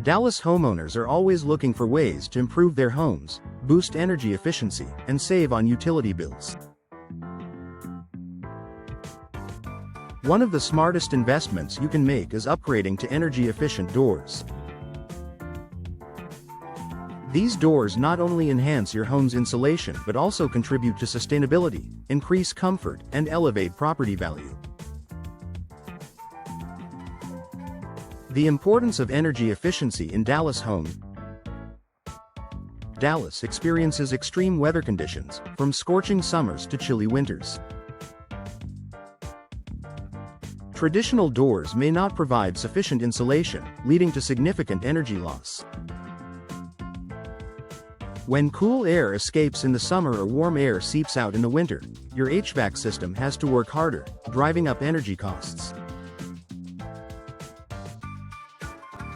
Dallas homeowners are always looking for ways to improve their homes, boost energy efficiency, and save on utility bills. One of the smartest investments you can make is upgrading to energy-efficient doors. These doors not only enhance your home's insulation but also contribute to sustainability, increase comfort, and elevate property value. The importance of energy efficiency in Dallas homes. Dallas experiences extreme weather conditions, from scorching summers to chilly winters. Traditional doors may not provide sufficient insulation, leading to significant energy loss. When cool air escapes in the summer or warm air seeps out in the winter, your HVAC system has to work harder, driving up energy costs.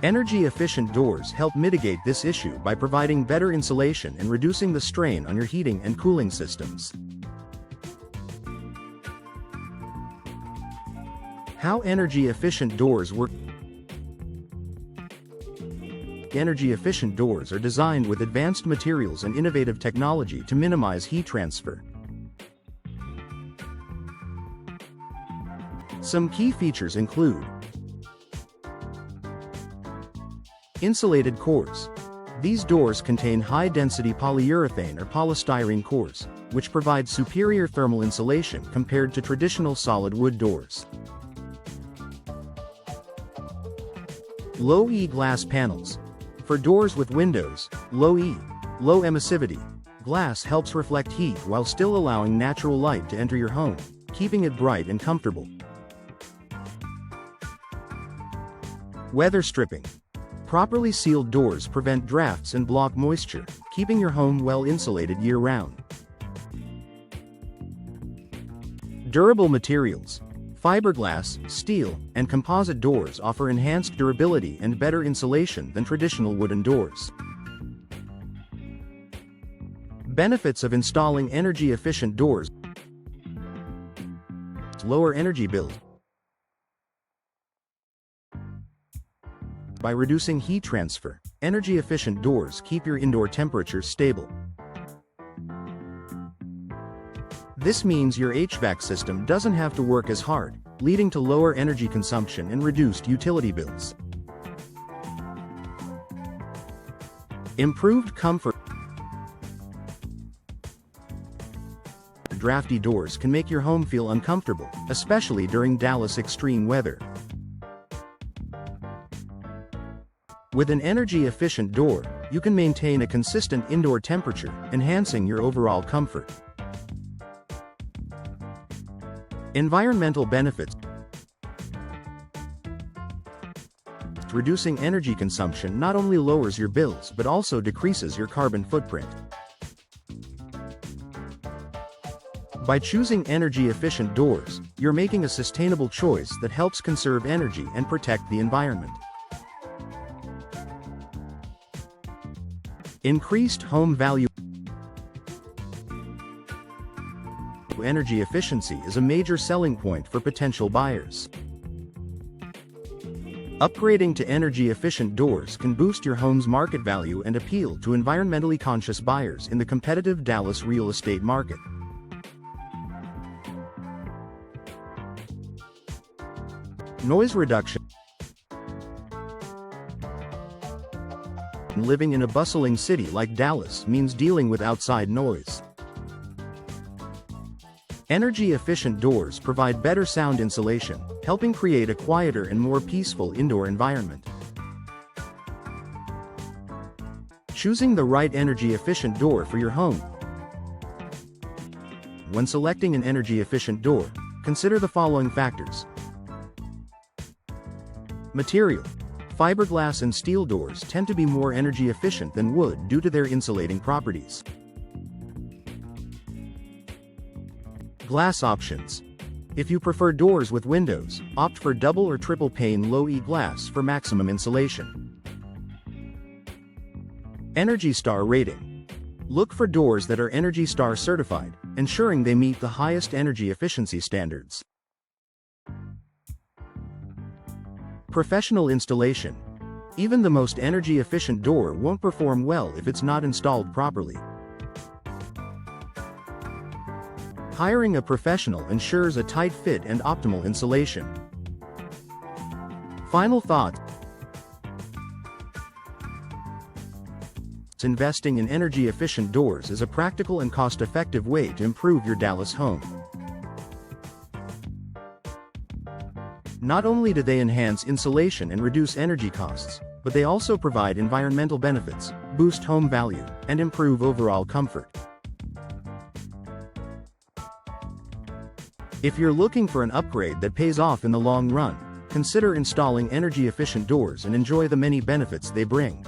Energy-efficient doors help mitigate this issue by providing better insulation and reducing the strain on your heating and cooling systems. How energy-efficient doors work. Energy-efficient doors are designed with advanced materials and innovative technology to minimize heat transfer. Some key features include insulated cores. These doors contain high-density polyurethane or polystyrene cores, which provide superior thermal insulation compared to traditional solid wood doors. Low-E glass panels. For doors with windows, low-E, low emissivity glass helps reflect heat while still allowing natural light to enter your home, keeping it bright and comfortable. Weather stripping. Properly sealed doors prevent drafts and block moisture, keeping your home well insulated year-round. Durable materials. Fiberglass, steel, and composite doors offer enhanced durability and better insulation than traditional wooden doors. Benefits of installing energy-efficient doors. Lower energy bills. By reducing heat transfer, energy-efficient doors keep your indoor temperature stable. This means your HVAC system doesn't have to work as hard, leading to lower energy consumption and reduced utility bills. Improved comfort. Drafty doors can make your home feel uncomfortable, especially during Dallas extreme weather. With an energy-efficient door, you can maintain a consistent indoor temperature, enhancing your overall comfort. Environmental benefits. Reducing energy consumption not only lowers your bills but also decreases your carbon footprint. By choosing energy-efficient doors, you're making a sustainable choice that helps conserve energy and protect the environment. Increased home value. Energy efficiency is a major selling point for potential buyers. Upgrading to energy-efficient doors can boost your home's market value and appeal to environmentally conscious buyers in the competitive Dallas real estate market. Noise reduction. Living in a bustling city like Dallas means dealing with outside noise. Energy-efficient doors provide better sound insulation, helping create a quieter and more peaceful indoor environment. Choosing the right energy-efficient door for your home. When selecting an energy-efficient door, consider the following factors. Material. Fiberglass and steel doors tend to be more energy efficient than wood due to their insulating properties. Glass options. If you prefer doors with windows, opt for double or triple pane low-E glass for maximum insulation. Energy Star rating. Look for doors that are Energy Star certified, ensuring they meet the highest energy efficiency standards. Professional installation. Even the most energy-efficient door won't perform well if it's not installed properly. Hiring a professional ensures a tight fit and optimal installation. Final thoughts. Investing in energy-efficient doors is a practical and cost-effective way to improve your Dallas home. Not only do they enhance insulation and reduce energy costs, but they also provide environmental benefits, boost home value, and improve overall comfort. If you're looking for an upgrade that pays off in the long run, consider installing energy-efficient doors and enjoy the many benefits they bring.